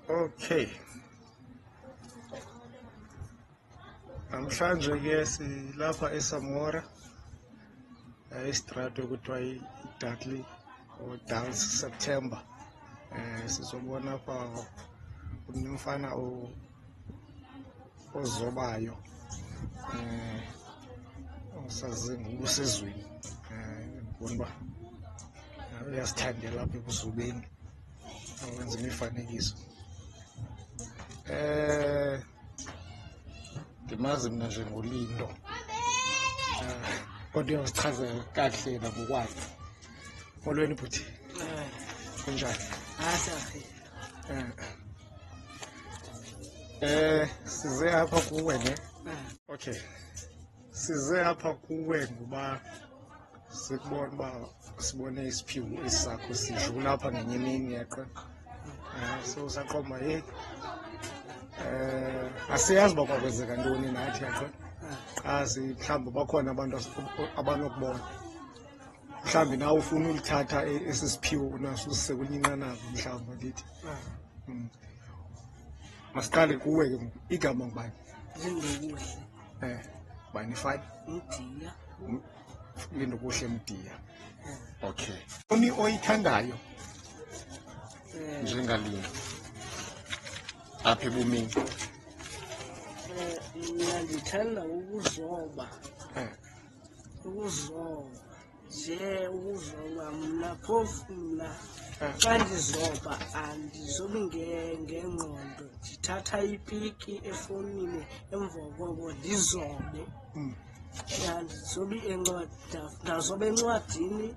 Okay. Namhlanje ke silapha eSamora istrato ekuthiwa iDudley or Dulles September. Sizobona apha umfana ozobayo osazi ngobusezweni ngibona uba uyasithandela apha ebuzubeni awenza imifanekiso. Ndimazi mna njengoLindo kodwa uyawuzichazela kakuhle ngokwakhe. Molweni bhuti, kunjani? Size apha kuwe ne? Okay, size apha kuwe ngoba sikubona uba sibone isiphiwo esakho sidlula apha ngenye imini yeqe. So saqomba asiyazi uba kwakwenzeka ntoni nathi yaqe. Mhlawumbi bakhona abantu abanokubona mhlawumbi nawe ufuna ulithatha esi siphiwo naso usise kwelinye inqanaba mhlawumbi ndithi. Masiqale kuwe ke ngoku, igama ngubani? Lindokuhle. Bani fani? Mdiya. Lindokuhle Mdiya. Okay. Uni oyithandayo njengaLindo apha ebomini? Mina ndithanda ukuzoba. Ukuzoba nje ukuzoba mna phofu mna xa ndizoba andizobi ngengqondo, ndithatha ipiki efowunini emva koko ndizobe. Ndizobe ndazoba encwadini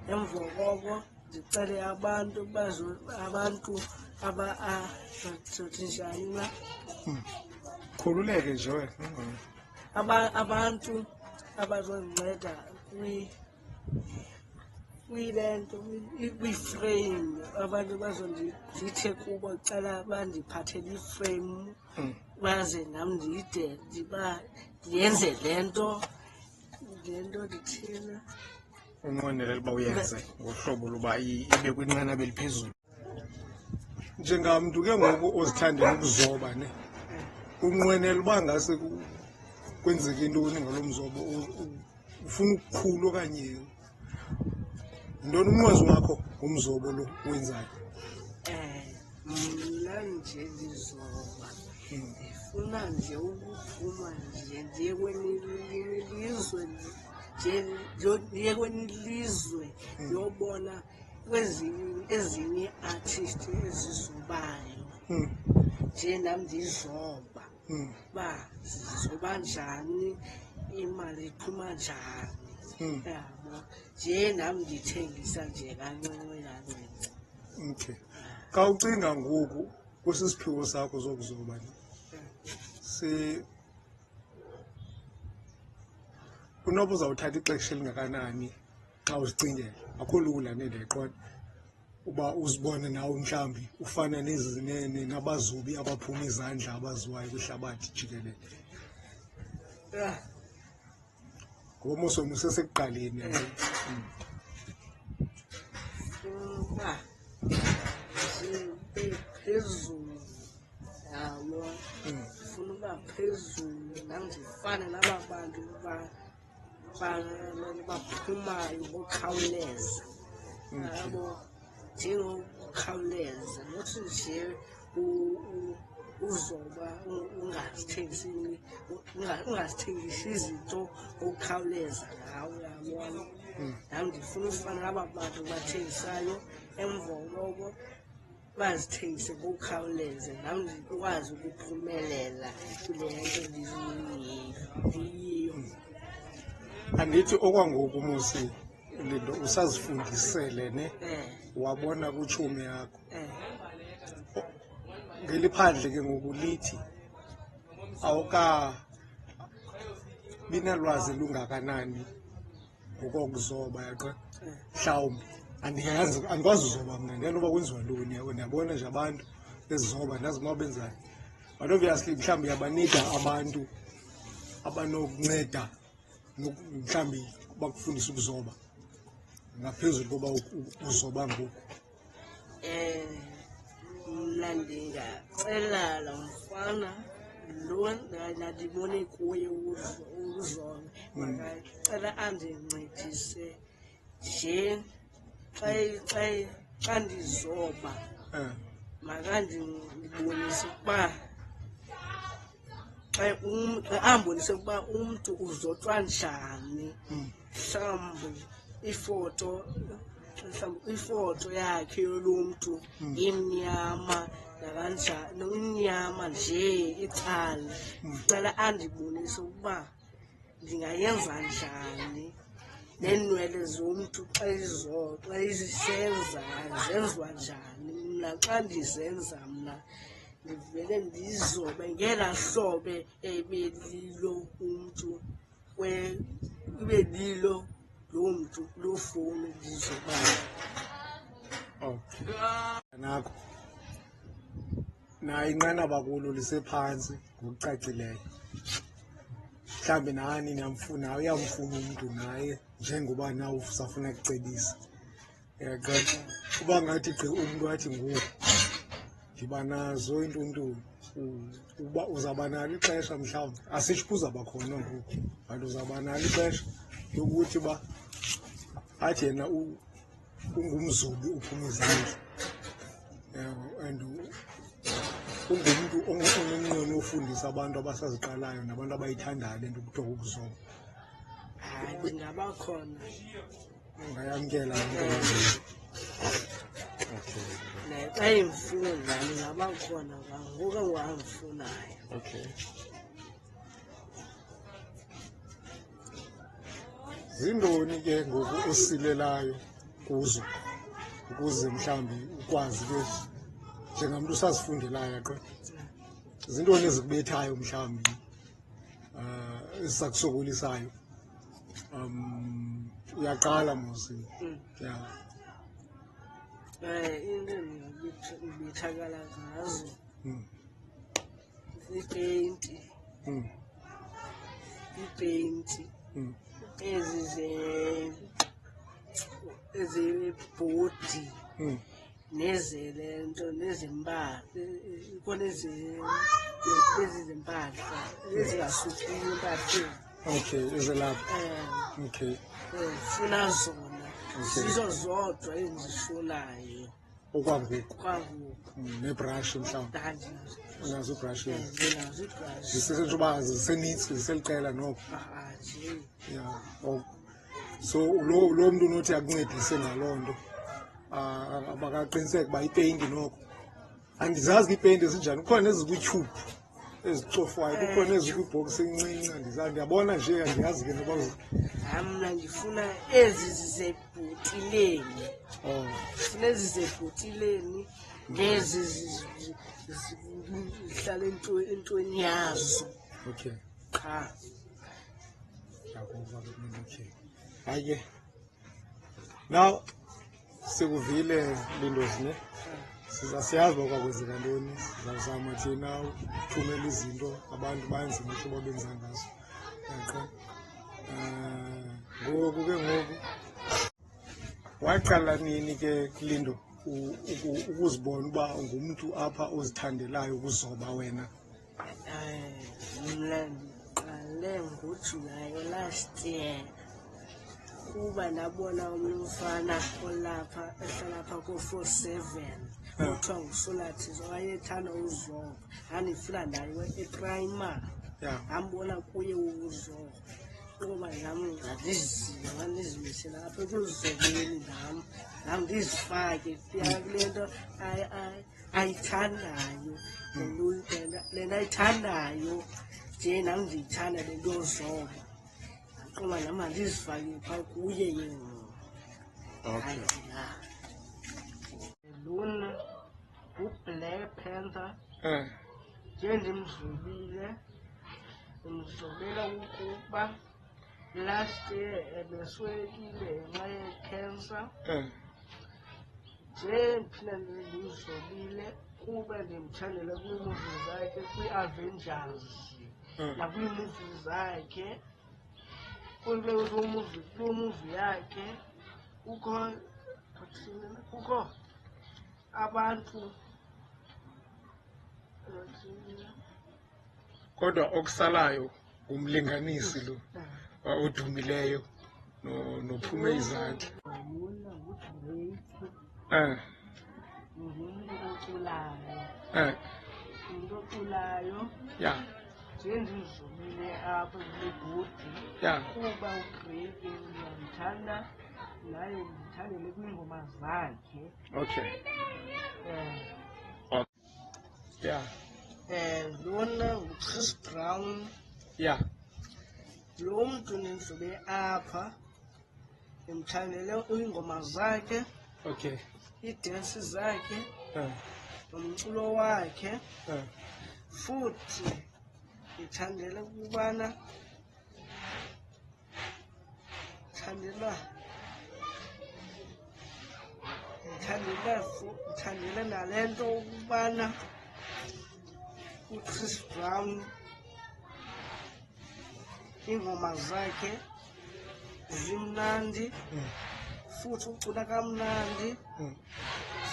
emva koko ndicele abantu zothi njani na Khululeke nje wena. abantu abazondinceda kwilento kwiframe, abantu bazondithe kubo cala bandiphathele iframe baze nam ndiyenze le nto ndithile. Unqwenelela uba uyenze ngohlobo loba ibe kwinqanaba eliphezulu. Njengamntu ke ngoku ozithandela ukuzoba ne, unqwenela uba ngase kwenzeke intoni ngalo mzobo? Ufuna ukukhulu okanye yintoni umnqwazi wakho ngomzobo lo wenzayo? Mna nje ndizoba ndifuna nje ukuphuma nje ndiye kwelinye ilizwe, ndiye kwelinye ilizwe ndiyobona ezinye ii-artist ezizobayo nje nam ndizoba uba zizoba njani, imali iphuma njani, yabo nje nam ndithengisa nje kancinci kancinci. Okay. Xa ucinga ngoku kwesi siphiwo sakho zokuzoba unoba uzawuthatha ixesha elingakanani xa uzicingela? Akho lula nendiyayiqonda uba uzibone nawe mhlawumbi ufana nabazobi abaphuma izandla abaziwayo kwihlabathi jikelele. Ngoba sona usesekuqaleni. Uba zibe phezulu, yabo ndifuna uba phezulu nam ndifane naba bantu baphumayo ngokhawuleza, yabo njengokukhawuleza, nothi nje uzoba ungazithengisi izinto ngokukhawuleza ngawo, yabona. Nam ndifuna ufana naba bantu bathengisayo emva koko bazithengise ngokukhawuleza, nam ndikwazi ukuphumelela kule nto ndiyiyo. Andithi okwangoku musi Lindo usazifundisele ne, wabona kutshomi yakho ngeliphandle ke ngoku lithi awukabinalwazi lungakanani ngokokuzoba yaqe. Mhlawumbi andikwazi uzoba mna, ndiyanoba kwenziwa ntoni, yabo ndiyabona nje abantu bezizoba ndazi uma benzayo, but obviously mhlawumbi yabanika abantu abanokunceda mhlawumbi bakufundisa ukuzoba ngaphezulu koba uzoba ngoku. mna ndingacela lo mfana lo ndandibone kuye uzola makacela andincedise nje xa ndizoba makandibonise ukuba ambonise ukuba umntu uzotywa njani. Mhlawumbi ifoto yakhe yolumntu imnyama nakanjani, imnyama nje icala. Cela andibonise ukuba ndingayenza njani neenwele zomntu xa izenza zenziwa njani. Mna xa ndizenza mna ndivele ndizobe ngelaa hlobo ebelilo umntu ibe lilo loo mntu loo fowuni ndizobayo. Okay. Nakho naye inqanaba kulo lisephantsi ngokucacileyo. Mhlawumbi nani niyamfuna, uyamfuna umntu naye njengoba nawe usafuna kucebisa. Yaqonda uba ngathi gqi umntu athi ngoku ndiba nazo intuntunu, uba uzawuba nalo ixesha mhlawumbi, asitsho uba uzawuba khona ngoku, kanti uzawuba nalo ixesha yokuthi uba athi yena ungumzobi uphuma izandla, and ungumntu onomnqweno ofundisa abantu abasaziqalayo nabantu abayithandayo le nto kuthiwa ukuzoba. Hayi, ndingaba khona. Ungayamkela le nto. Okay. Xa imfuna ndingaba khona ngoku engamfunayo. Okay. Zintoni ke ngoku osilelayo kuzo ukuze mhlawumbi ukwazi ke njengamntu usazifundelayo qha? Zintoni ezikubethayo mhlawumbi ezisakusokolisayo? Uyaqala mosi. Ya. Into ndibethakala ngazo iipeyinti. Iipeyinti ezebhodi nezelento nezempahla, ikhona ezizempahla ezingasukhiyo empahleni. Okay, ezelapha. Okay. Funa zona, zizo zodwa endizifunayo okwangoku. Nebrashi mhlawumbi? Unazo ibrashi? Ndinazo ibrashi. Zisesentsho uba zisenintsi, ziseliqela noko? Nje. Ya. So lo mntu unothi akuncedise ngaloo nto abakaqiniseka uba ipeyinti noko. Andizazi ke iipeyinti ezinjani, kukhona ezikwityhubhu ezicofwayo, kukhona ezikwibhokisi encinci, ndiyabona nje andiyazi ke noba. Mna ndifuna ezi zisebhotileni. Ndifuna ezi zisebhotileni nezi zihlala entweni yazo. Okay. Qha. Okay. Hayi ke. Now sekuvile Lindosi ne? Siyazi uba kwakwenzeka ntoni, sizawuzama thina uthumela izinto abantu bayenze ngehlo babenza ngazo. Yaqonda? Ngoku ke waqala nini ke Lindo ukuzibona uba ungumntu apha ozithandelayo ukuzoba wena? Mna ndiqale ngoJulayi last year kuba ndabona omnye umfana olapha ehlala apha ko-47 kuthiwa nguSolathiso wayethanda uzoba. Ndandifuna naye eprimary, ndambona kuye uzoba kuba nam ndandizimisela apha ekuzobeni nam ndizifake kule nto ayithandayo, le nto ayithandayo nje nam ndiyithanda le nto yozoba. Kuba nam mandizifake phaa kuye yena. Okay. Lona nguBlack Panther. Nje ndimzobile ukuba last year ebeswelekile ngenxa ye-cancer. Nje ndiphinda ndimzobile kuba ndimthandela kwiimuvi zakhe, kwii-Avengers nakwiimuvi zakhe. Kuloo muvi yakhe kukho abantu kodwa okusalayo umlinganisi lo odumileyo nophume izandla. Yona nguDrake, Eh ngumuntu oculayo. eh Umuntu oculayo yeah nje ndizumile apha ngibhudi yeah kuba uDrake ngiyamthanda naye ndithandele kwiingoma zakhe. okay um yeah lona nguChris Brown. yeah Lo mntu nindlube apha ndimthandele iingoma zakhe, okay iidensi zakhe, eh nomculo wakhe, eh futhi ndithandela ukubana ndithandela nale nto ukubana uChris Brown iingoma zakhe zimnandi futhi ucula kamnandi,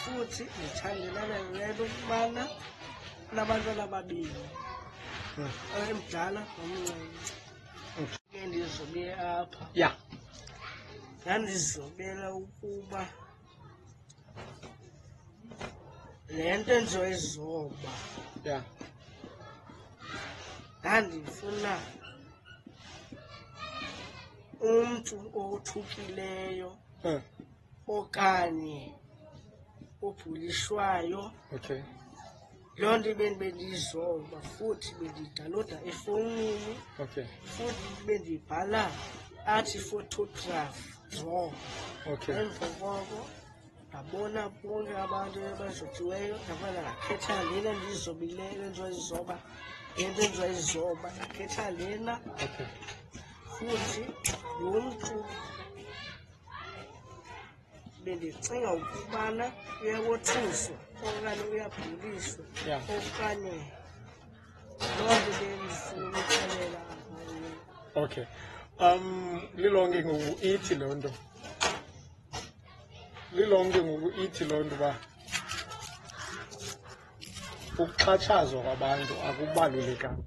futhi ndithandela nale nto ukubana unabantwana ababini, emdala nomncinci. Ke ndizobe apha yeah ndandizobela ukuba le nto endizoyizoba yeah ndandifuna umntu othukileyo okanye obhulishwayo. okay Loo nto bendizoba futhi bendidawunloda efowunini, okay futhi bendibhala athi photograph draw. okay Emva koko ndabona bonke abantu abazotywiweyo, ndabona ndakhetha lena ndizobileyo endizoyizoba, le nto endizoyizoba ndakhetha lena. okay Futhi lo mntu bendicinga ukubana uyawothuswa okanye uyabhuliswa yeah okanye loo nto bendifuna ukuthalela apha. okay lilonke ngoku ithi loo nto uba ukuxhatshazwa kwabantu akubalulekanga.